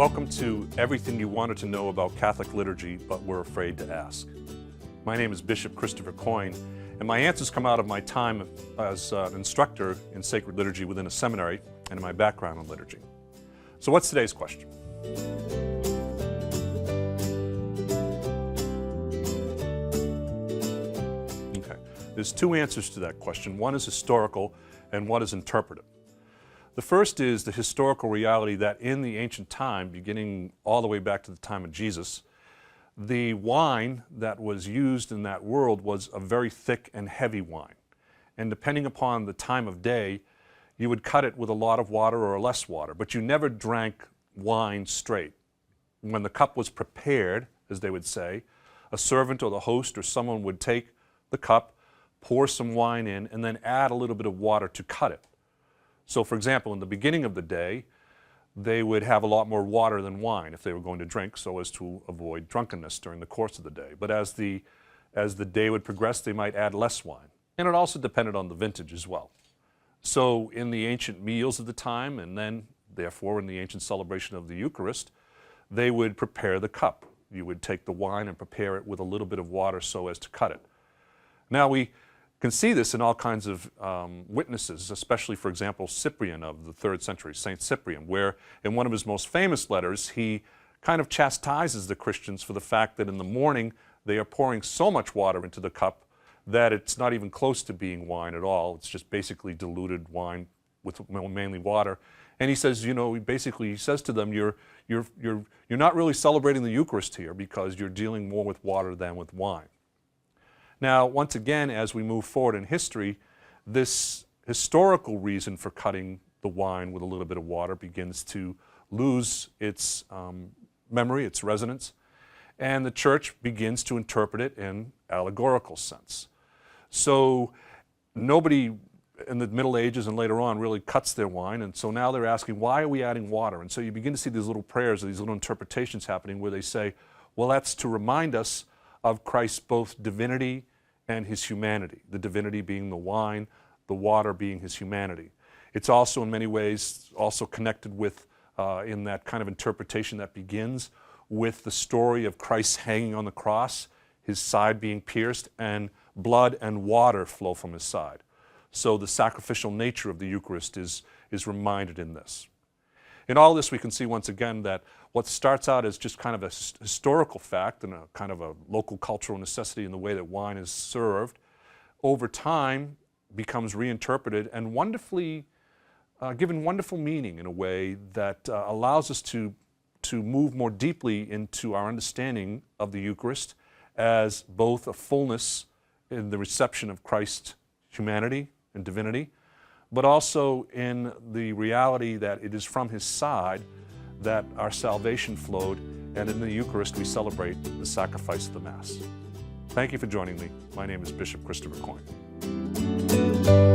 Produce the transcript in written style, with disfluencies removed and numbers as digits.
Welcome to Everything You Wanted to Know About Catholic Liturgy, but were afraid to ask. My name is Bishop Christopher Coyne, and my answers come out of my time as an instructor in sacred liturgy within a seminary and in my background in liturgy. So what's today's question? Okay, there's two answers to that question. One is historical and one is interpretive. The first is the historical reality that in the ancient time, beginning all the way back to the time of Jesus, the wine that was used in that world was a very thick and heavy wine. And depending upon the time of day, you would cut it with a lot of water or less water, but you never drank wine straight. When the cup was prepared, as they would say, a servant or the host or someone would take the cup, pour some wine in, and then add a little bit of water to cut it. So, for example, in the beginning of the day, they would have a lot more water than wine if they were going to drink, so as to avoid drunkenness during the course of the day. But as the day would progress, they might add less wine. And it also depended on the vintage as well. So in the ancient meals of the time, and then, therefore, in the ancient celebration of the Eucharist, they would prepare the cup. You would take the wine and prepare it with a little bit of water so as to cut it. Now, we can see this in all kinds of witnesses, especially, for example, Cyprian of the 3rd century, Saint Cyprian, where in one of his most famous letters, he kind of chastises the Christians for the fact that in the morning they are pouring so much water into the cup that it's not even close to being wine at all. It's just basically diluted wine with mainly water. And he says, he says to them, you're not really celebrating the Eucharist here because you're dealing more with water than with wine. Now, once again, as we move forward in history, this historical reason for cutting the wine with a little bit of water begins to lose its memory, its resonance, and the Church begins to interpret it in allegorical sense. So nobody in the Middle Ages and later on really cuts their wine, and so now they're asking, why are we adding water? And so you begin to see these little prayers, or these little interpretations happening where they say, well, that's to remind us of Christ's both divinity and his humanity, the divinity being the wine, the water being his humanity. It's also in many ways also connected with, in that kind of interpretation that begins with the story of Christ hanging on the cross, his side being pierced, and blood and water flow from his side. So the sacrificial nature of the Eucharist is reminded in this. In all this, we can see once again that what starts out as just kind of a historical fact and a kind of a local cultural necessity in the way that wine is served, over time becomes reinterpreted and wonderfully given wonderful meaning in a way that allows us to move more deeply into our understanding of the Eucharist as both a fullness in the reception of Christ's humanity and divinity, but also in the reality that it is from his side that our salvation flowed, and in the Eucharist we celebrate the sacrifice of the Mass. Thank you for joining me. My name is Bishop Christopher Coyne.